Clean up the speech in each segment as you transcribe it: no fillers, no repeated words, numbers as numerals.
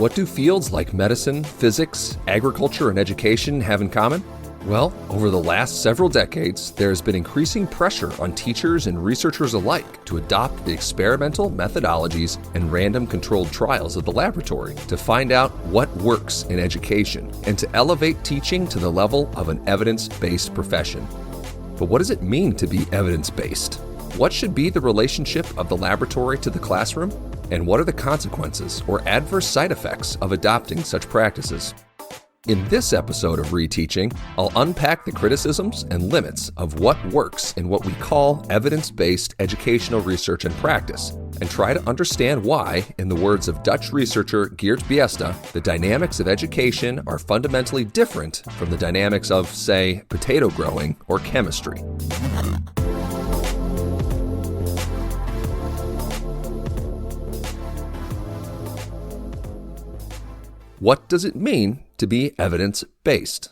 What do fields like medicine, physics, agriculture, and education have in common? Well, over the last several decades, there has been increasing pressure on teachers and researchers alike to adopt the experimental methodologies and random controlled trials of the laboratory to find out what works in education and to elevate teaching to the level of an evidence-based profession. But what does it mean to be evidence-based? What should be the relationship of the laboratory to the classroom? And what are the consequences or adverse side effects of adopting such practices? In this episode of Reteaching, I'll unpack the criticisms and limits of what works in what we call evidence-based educational research and practice, and try to understand why, in the words of Dutch researcher Geert Biesta, the dynamics of education are fundamentally different from the dynamics of, say, potato growing or chemistry. What does it mean to be evidence-based?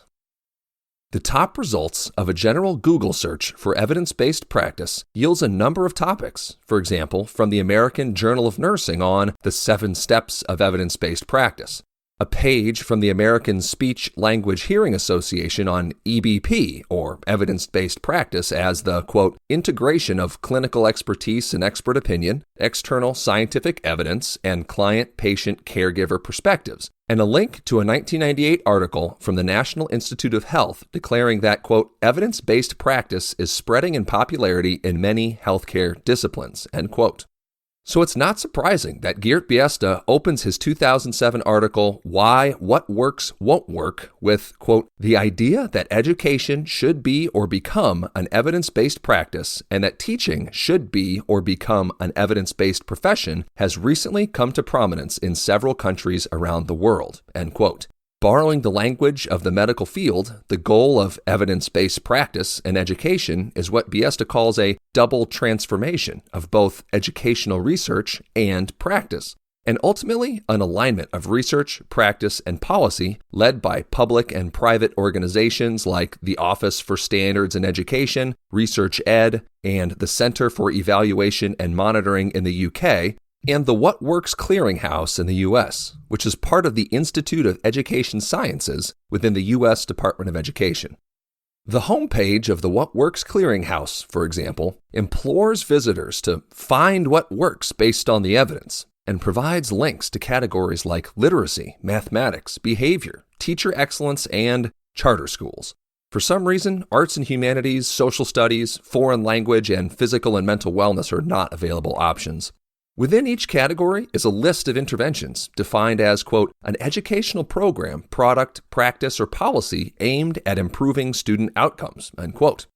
The top results of a general Google search for evidence-based practice yields a number of topics. For example, from the American Journal of Nursing on the 7 steps of evidence-based practice, a page from the American Speech Language Hearing Association on EBP, or evidence-based practice, as the, quote, integration of clinical expertise and expert opinion, external scientific evidence, and client-patient caregiver perspectives, and a link to a 1998 article from the National Institute of Health declaring that, quote, evidence-based practice is spreading in popularity in many healthcare disciplines, end quote. So it's not surprising that Geert Biesta opens his 2007 article, Why What Works Won't Work, with, quote, the idea that education should be or become an evidence-based practice and that teaching should be or become an evidence-based profession has recently come to prominence in several countries around the world, end quote. Borrowing the language of the medical field, the goal of evidence-based practice and education is what Biesta calls a double transformation of both educational research and practice, and ultimately an alignment of research, practice, and policy led by public and private organizations like the Office for Standards in Education, Research Ed, and the Center for Evaluation and Monitoring in the UK, and the What Works Clearinghouse in the U.S., which is part of the Institute of Education Sciences within the U.S. Department of Education. The homepage of the What Works Clearinghouse, for example, implores visitors to find what works based on the evidence and provides links to categories like literacy, mathematics, behavior, teacher excellence, and charter schools. For some reason, arts and humanities, social studies, foreign language, and physical and mental wellness are not available options. Within each category is a list of interventions defined as, quote, an educational program, product, practice, or policy aimed at improving student outcomes, end quote.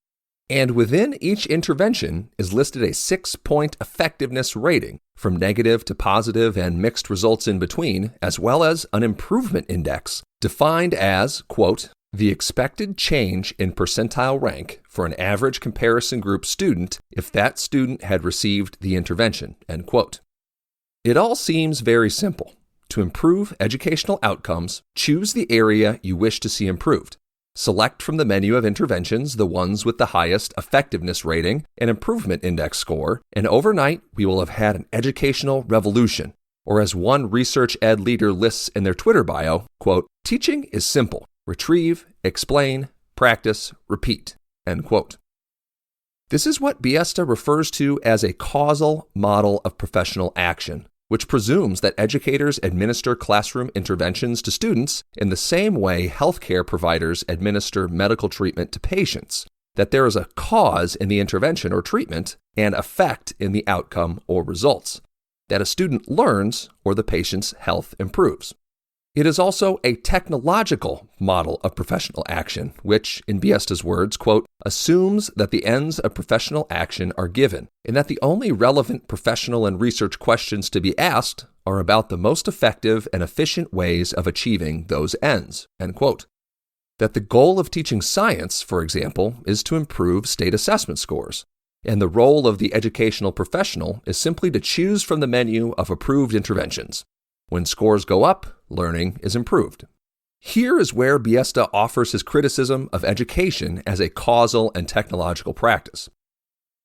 And within each intervention is listed a 6-point effectiveness rating, from negative to positive and mixed results in between, as well as an improvement index defined as, quote, the expected change in percentile rank for an average comparison group student if that student had received the intervention, end quote. It all seems very simple. To improve educational outcomes, choose the area you wish to see improved. Select from the menu of interventions the ones with the highest effectiveness rating and improvement index score, and overnight we will have had an educational revolution. Or as one research ed leader lists in their Twitter bio, quote, teaching is simple. Retrieve, explain, practice, repeat, end quote. This is what Biesta refers to as a causal model of professional action, which presumes that educators administer classroom interventions to students in the same way healthcare providers administer medical treatment to patients, that there is a cause in the intervention or treatment and effect in the outcome or results, that a student learns or the patient's health improves. It is also a technological model of professional action, which, in Biesta's words, quote, assumes that the ends of professional action are given, and that the only relevant professional and research questions to be asked are about the most effective and efficient ways of achieving those ends, end quote. That the goal of teaching science, for example, is to improve state assessment scores, and the role of the educational professional is simply to choose from the menu of approved interventions. When scores go up, learning is improved. Here is where Biesta offers his criticism of education as a causal and technological practice.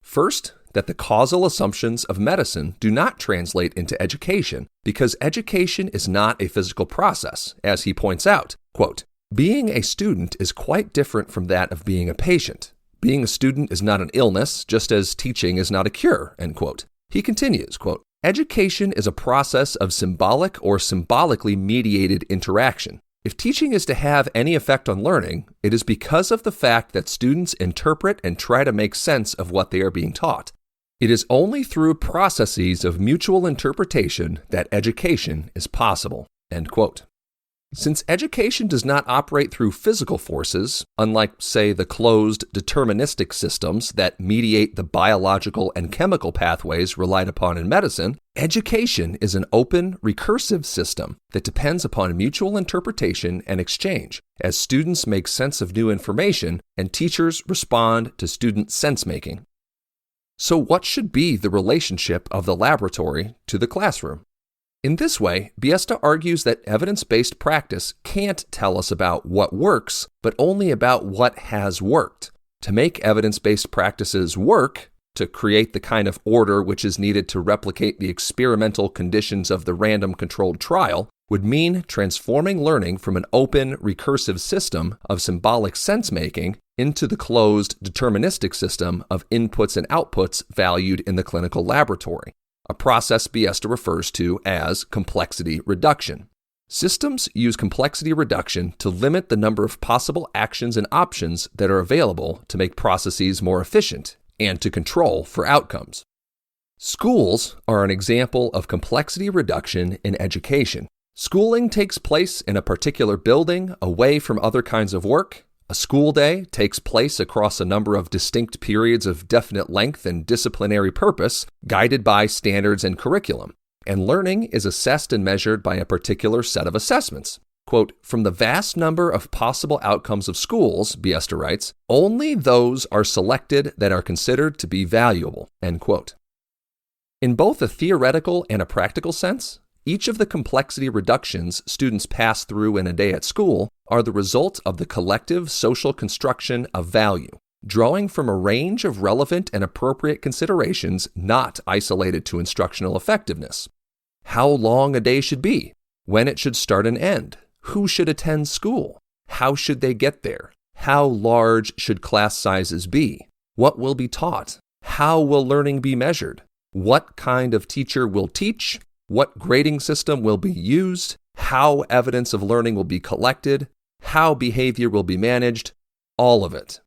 First, that the causal assumptions of medicine do not translate into education because education is not a physical process, as he points out. Quote, being a student is quite different from that of being a patient. Being a student is not an illness, just as teaching is not a cure, end quote. He continues, quote, education is a process of symbolic or symbolically mediated interaction. If teaching is to have any effect on learning, it is because of the fact that students interpret and try to make sense of what they are being taught. It is only through processes of mutual interpretation that education is possible, end quote. Since education does not operate through physical forces, unlike, say, the closed, deterministic systems that mediate the biological and chemical pathways relied upon in medicine, education is an open, recursive system that depends upon mutual interpretation and exchange, as students make sense of new information and teachers respond to student sense-making. So what should be the relationship of the laboratory to the classroom? In this way, Biesta argues that evidence-based practice can't tell us about what works, but only about what has worked. To make evidence-based practices work, to create the kind of order which is needed to replicate the experimental conditions of the random controlled trial, would mean transforming learning from an open, recursive system of symbolic sense-making into the closed, deterministic system of inputs and outputs valued in the clinical laboratory, a process Biesta refers to as complexity reduction. Systems use complexity reduction to limit the number of possible actions and options that are available to make processes more efficient and to control for outcomes. Schools are an example of complexity reduction in education. Schooling takes place in a particular building away from other kinds of work. A school day takes place across a number of distinct periods of definite length and disciplinary purpose, guided by standards and curriculum, and learning is assessed and measured by a particular set of assessments. Quote, from the vast number of possible outcomes of schools, Biesta writes, only those are selected that are considered to be valuable, end quote. In both a theoretical and a practical sense, each of the complexity reductions students pass through in a day at school are the result of the collective social construction of value, drawing from a range of relevant and appropriate considerations not isolated to instructional effectiveness. How long a day should be, when it should start and end, who should attend school, how should they get there, how large should class sizes be, what will be taught, how will learning be measured, what kind of teacher will teach, what grading system will be used, how evidence of learning will be collected, how behavior will be managed, all of it.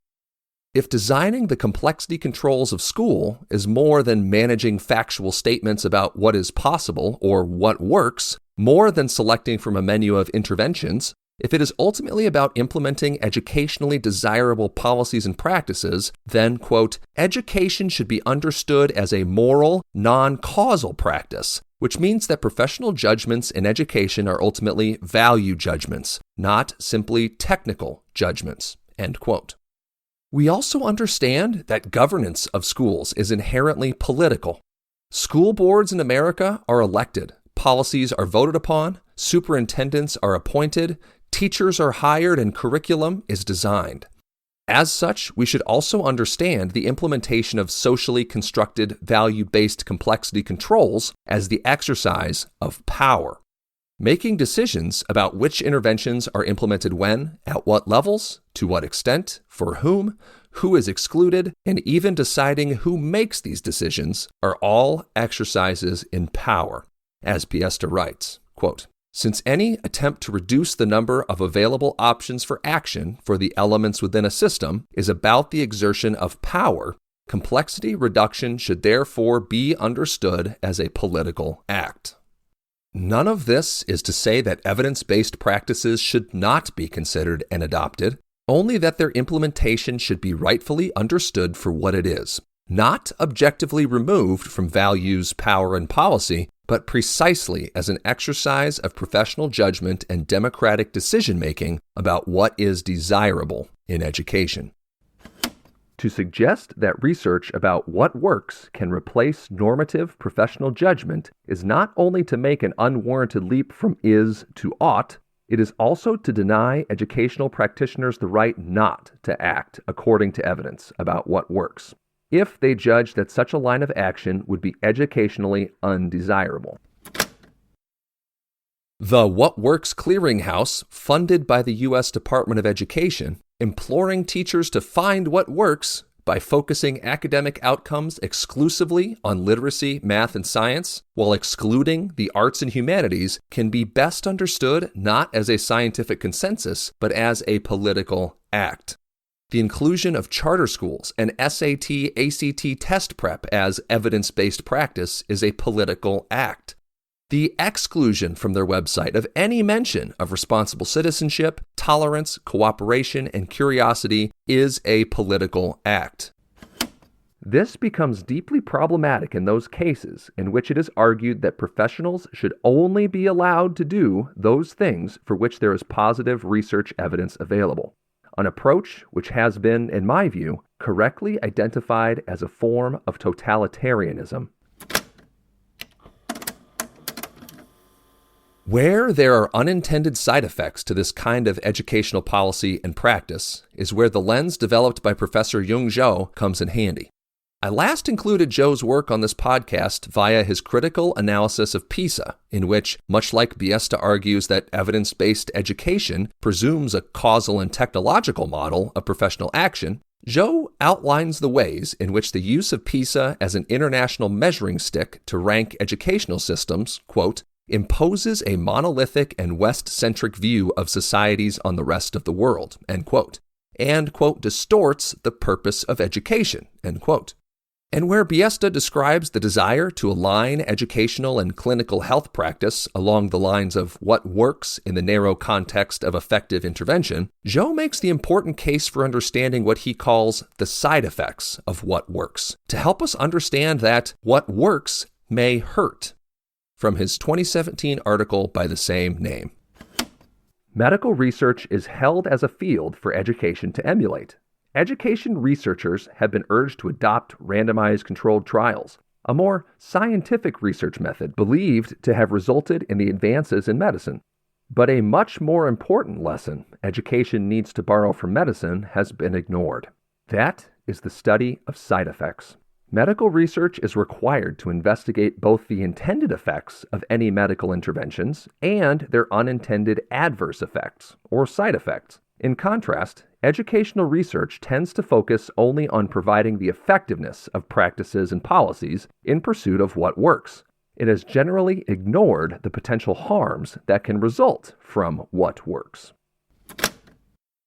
If designing the complexity controls of school is more than managing factual statements about what is possible or what works, more than selecting from a menu of interventions, if it is ultimately about implementing educationally desirable policies and practices, then, quote, education should be understood as a moral, non-causal practice, which means that professional judgments in education are ultimately value judgments, not simply technical judgments, end quote. We also understand that governance of schools is inherently political. School boards in America are elected, policies are voted upon, superintendents are appointed, teachers are hired, and curriculum is designed. As such, we should also understand the implementation of socially constructed value-based complexity controls as the exercise of power. Making decisions about which interventions are implemented when, at what levels, to what extent, for whom, who is excluded, and even deciding who makes these decisions are all exercises in power. As Biesta writes, quote, since any attempt to reduce the number of available options for action for the elements within a system is about the exertion of power, complexity reduction should therefore be understood as a political act. None of this is to say that evidence-based practices should not be considered and adopted, only that their implementation should be rightfully understood for what it is, not objectively removed from values, power, and policy, but precisely as an exercise of professional judgment and democratic decision-making about what is desirable in education. To suggest that research about what works can replace normative professional judgment is not only to make an unwarranted leap from is to ought, it is also to deny educational practitioners the right not to act according to evidence about what works. if they judge that such a line of action would be educationally undesirable. The What Works Clearinghouse, funded by the U.S. Department of Education, imploring teachers to find what works by focusing academic outcomes exclusively on literacy, math, and science, while excluding the arts and humanities, can be best understood not as a scientific consensus, but as a political act. The inclusion of charter schools and SAT, ACT test prep as evidence-based practice is a political act. The exclusion from their website of any mention of responsible citizenship, tolerance, cooperation, and curiosity is a political act. This becomes deeply problematic in those cases in which it is argued that professionals should only be allowed to do those things for which there is positive research evidence available, an approach which has been, in my view, correctly identified as a form of totalitarianism. Where there are unintended side effects to this kind of educational policy and practice is where the lens developed by Professor Yung Zhou comes in handy. I last included Zhou's work on this podcast via his critical analysis of PISA, in which, much like Biesta argues that evidence-based education presumes a causal and technological model of professional action, Zhou outlines the ways in which the use of PISA as an international measuring stick to rank educational systems, quote, imposes a monolithic and West-centric view of societies on the rest of the world, end quote, and, quote, distorts the purpose of education, end quote. And where Biesta describes the desire to align educational and clinical health practice along the lines of what works in the narrow context of effective intervention, Zhou makes the important case for understanding what he calls the side effects of what works, to help us understand that what works may hurt. From his 2017 article by the same name. Medical research is held as a field for education to emulate. Education researchers have been urged to adopt randomized controlled trials, a more scientific research method believed to have resulted in the advances in medicine. But a much more important lesson education needs to borrow from medicine has been ignored. That is the study of side effects. Medical research is required to investigate both the intended effects of any medical interventions and their unintended adverse effects, or side effects. In contrast, educational research tends to focus only on providing the effectiveness of practices and policies in pursuit of what works. It has generally ignored the potential harms that can result from what works.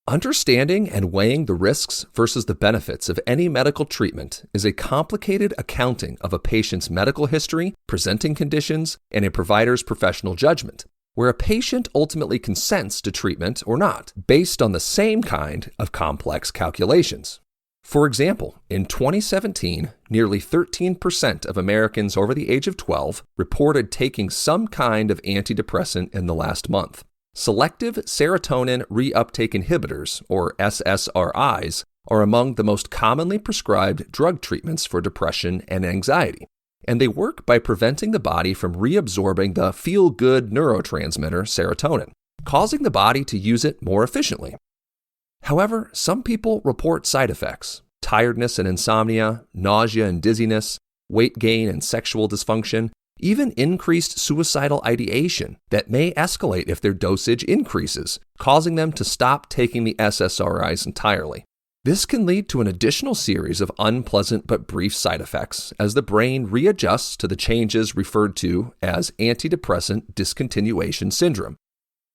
Understanding and weighing the risks versus the benefits of any medical treatment is a complicated accounting of a patient's medical history, presenting conditions, and a provider's professional judgment, where a patient ultimately consents to treatment or not, based on the same kind of complex calculations. For example, in 2017, nearly 13% of Americans over the age of 12 reported taking some kind of antidepressant in the last month. Selective serotonin reuptake inhibitors, or SSRIs, are among the most commonly prescribed drug treatments for depression and anxiety, and they work by preventing the body from reabsorbing the feel-good neurotransmitter serotonin, causing the body to use it more efficiently. However, some people report side effects: tiredness and insomnia, nausea and dizziness, weight gain and sexual dysfunction, even increased suicidal ideation that may escalate if their dosage increases, causing them to stop taking the SSRIs entirely. This can lead to an additional series of unpleasant but brief side effects as the brain readjusts to the changes referred to as antidepressant discontinuation syndrome.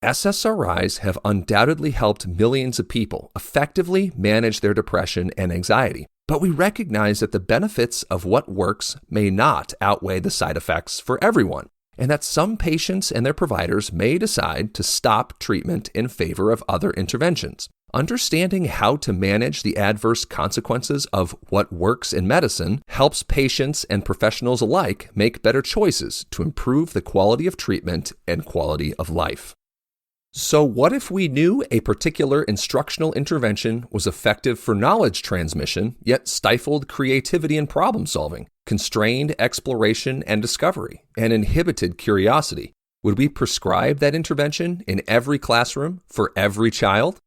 SSRIs have undoubtedly helped millions of people effectively manage their depression and anxiety, but we recognize that the benefits of what works may not outweigh the side effects for everyone, and that some patients and their providers may decide to stop treatment in favor of other interventions. Understanding how to manage the adverse consequences of what works in medicine helps patients and professionals alike make better choices to improve the quality of treatment and quality of life. So what if we knew a particular instructional intervention was effective for knowledge transmission, yet stifled creativity and problem solving, constrained exploration and discovery, and inhibited curiosity? Would we prescribe that intervention in every classroom for every child?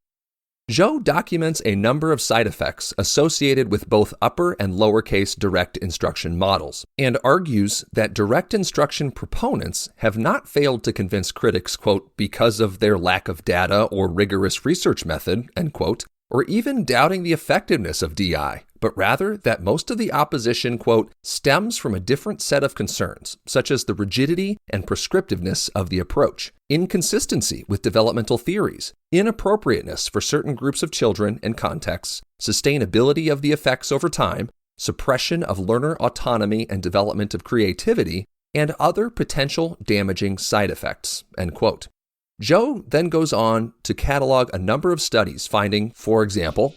Zhou documents a number of side effects associated with both upper and lowercase direct instruction models, and argues that direct instruction proponents have not failed to convince critics, quote, because of their lack of data or rigorous research method, end quote, or even doubting the effectiveness of DI, but rather that most of the opposition, quote, stems from a different set of concerns, such as the rigidity and prescriptiveness of the approach, inconsistency with developmental theories, inappropriateness for certain groups of children and contexts, sustainability of the effects over time, suppression of learner autonomy and development of creativity, and other potential damaging side effects, end quote. Zhou then goes on to catalog a number of studies finding, for example,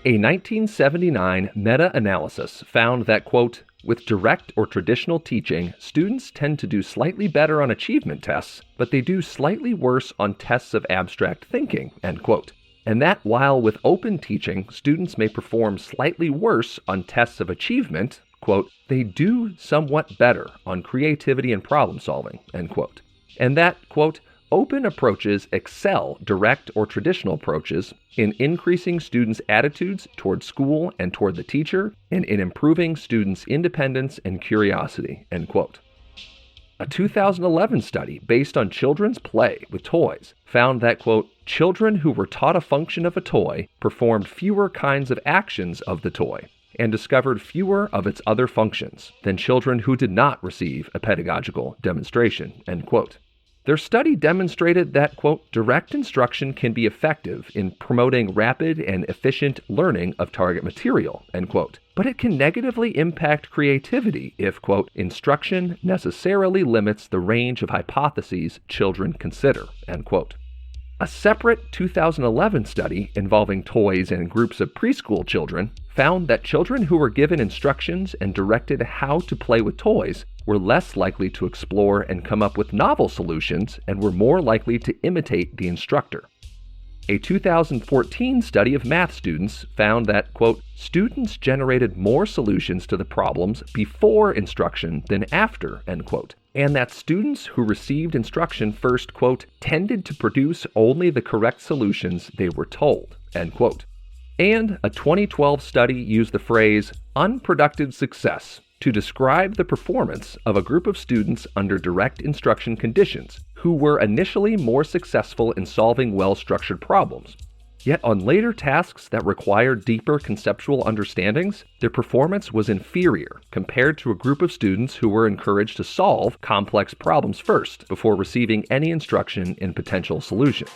a 1979 meta-analysis found that, quote, with direct or traditional teaching, students tend to do slightly better on achievement tests, but they do slightly worse on tests of abstract thinking, end quote. And that while with open teaching, students may perform slightly worse on tests of achievement, quote, they do somewhat better on creativity and problem solving, end quote. And that, quote, open approaches excel direct or traditional approaches in increasing students' attitudes toward school and toward the teacher, and in improving students' independence and curiosity, end quote. A 2011 study based on children's play with toys found that, quote, children who were taught a function of a toy performed fewer kinds of actions of the toy and discovered fewer of its other functions than children who did not receive a pedagogical demonstration, end quote. Their study demonstrated that, quote, direct instruction can be effective in promoting rapid and efficient learning of target material, end quote, but it can negatively impact creativity if, quote, instruction necessarily limits the range of hypotheses children consider, end quote. A separate 2011 study involving toys and groups of preschool children found that children who were given instructions and directed how to play with toys were less likely to explore and come up with novel solutions and were more likely to imitate the instructor. A 2014 study of math students found that, quote, students generated more solutions to the problems before instruction than after, end quote, and that students who received instruction first, quote, tended to produce only the correct solutions they were told, end quote. And a 2012 study used the phrase unproductive success to describe the performance of a group of students under direct instruction conditions who were initially more successful in solving well-structured problems. Yet on later tasks that required deeper conceptual understandings, their performance was inferior compared to a group of students who were encouraged to solve complex problems first before receiving any instruction in potential solutions.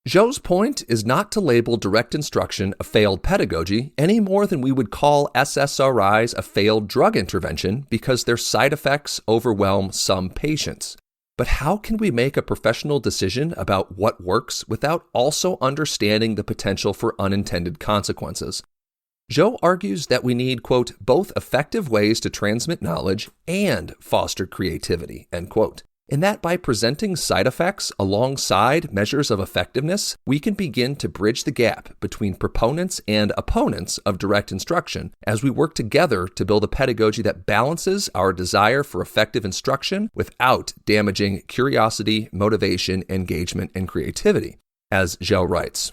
Zhou's point is not to label direct instruction a failed pedagogy any more than we would call SSRIs a failed drug intervention because their side effects overwhelm some patients. But how can we make a professional decision about what works without also understanding the potential for unintended consequences? Zhou argues that we need, quote, both effective ways to transmit knowledge and foster creativity, end quote. And that by presenting side effects alongside measures of effectiveness, we can begin to bridge the gap between proponents and opponents of direct instruction as we work together to build a pedagogy that balances our desire for effective instruction without damaging curiosity, motivation, engagement, and creativity. As Zhou writes,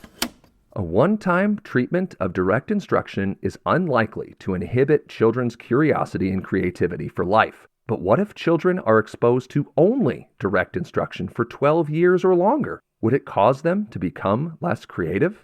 a one-time treatment of direct instruction is unlikely to inhibit children's curiosity and creativity for life. But what if children are exposed to only direct instruction for 12 years or longer? Would it cause them to become less creative?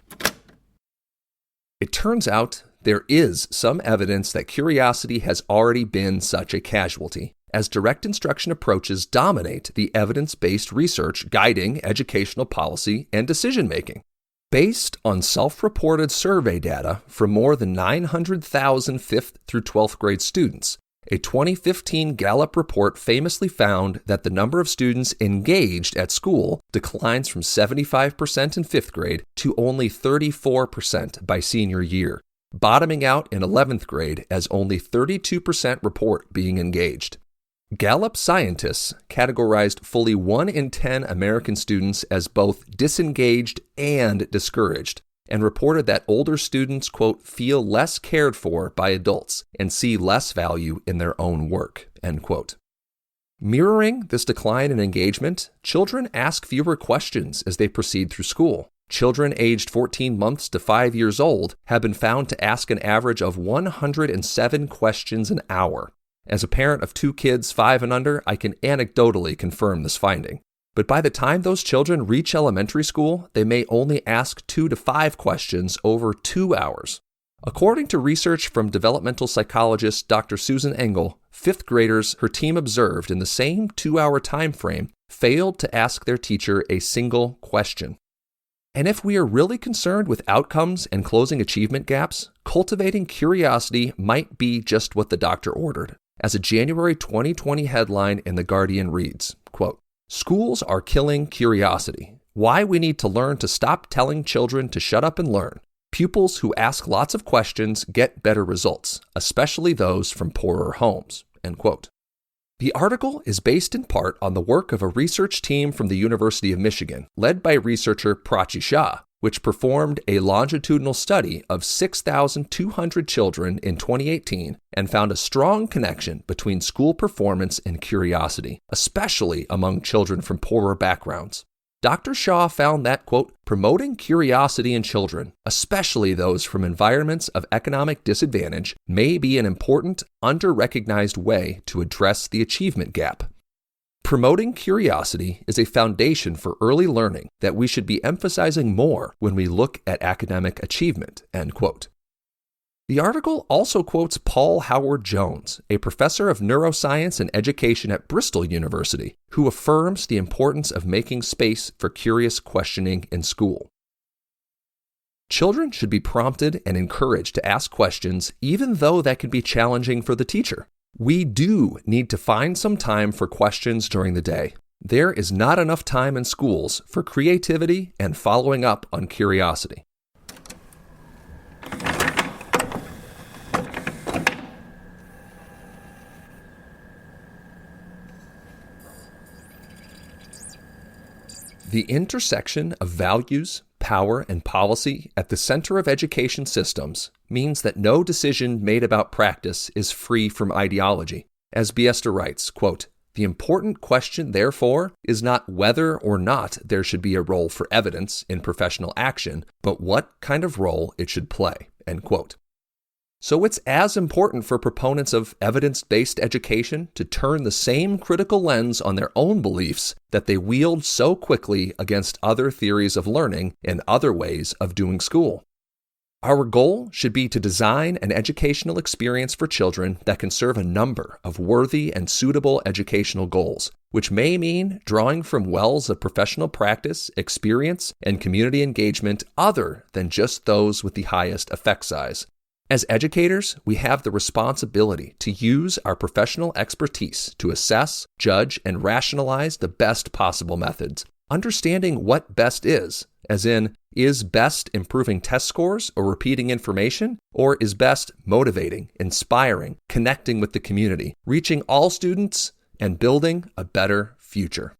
It turns out there is some evidence that curiosity has already been such a casualty, as direct instruction approaches dominate the evidence-based research guiding educational policy and decision-making. Based on self-reported survey data from more than 900,000 5th through 12th grade students, a 2015 Gallup report famously found that the number of students engaged at school declines from 75% in 5th grade to only 34% by senior year, bottoming out in 11th grade as only 32% report being engaged. Gallup scientists categorized fully 1 in 10 American students as both disengaged and discouraged, and reported that older students, quote, feel less cared for by adults and see less value in their own work, end quote. Mirroring this decline in engagement, children ask fewer questions as they proceed through school. Children aged 14 months to 5 years old have been found to ask an average of 107 questions an hour. As a parent of 2 kids 5 and under, I can anecdotally confirm this finding. But by the time those children reach elementary school, they may only ask 2 to 5 questions over 2 hours. According to research from developmental psychologist Dr. Susan Engel, 5th graders her team observed in the same 2-hour time frame failed to ask their teacher a single question. And if we are really concerned with outcomes and closing achievement gaps, cultivating curiosity might be just what the doctor ordered. As a January 2020 headline in The Guardian reads, quote, "Schools are killing curiosity. Why we need to learn to stop telling children to shut up and learn. Pupils who ask lots of questions get better results, especially those from poorer homes," end quote. The article is based in part on the work of a research team from the University of Michigan, led by researcher Prachi Shah, which performed a longitudinal study of 6,200 children in 2018 and found a strong connection between school performance and curiosity, especially among children from poorer backgrounds. Dr. Shah found that, quote, promoting curiosity in children, especially those from environments of economic disadvantage, may be an important, under-recognized way to address the achievement gap. Promoting curiosity is a foundation for early learning that we should be emphasizing more when we look at academic achievement, end quote. The article also quotes Paul Howard Jones, a professor of neuroscience and education at Bristol University, who affirms the importance of making space for curious questioning in school. Children should be prompted and encouraged to ask questions, even though that can be challenging for the teacher. We do need to find some time for questions during the day. There is not enough time in schools for creativity and following up on curiosity. The intersection of values, power, and policy at the center of education systems means that no decision made about practice is free from ideology. As Biester writes, quote, "The important question, therefore, is not whether or not there should be a role for evidence in professional action, but what kind of role it should play," end quote. So it's as important for proponents of evidence-based education to turn the same critical lens on their own beliefs that they wield so quickly against other theories of learning and other ways of doing school. Our goal should be to design an educational experience for children that can serve a number of worthy and suitable educational goals, which may mean drawing from wells of professional practice, experience, and community engagement other than just those with the highest effect size. As educators, we have the responsibility to use our professional expertise to assess, judge, and rationalize the best possible methods, understanding what best is, as in, is best improving test scores or repeating information, or is best motivating, inspiring, connecting with the community, reaching all students, and building a better future.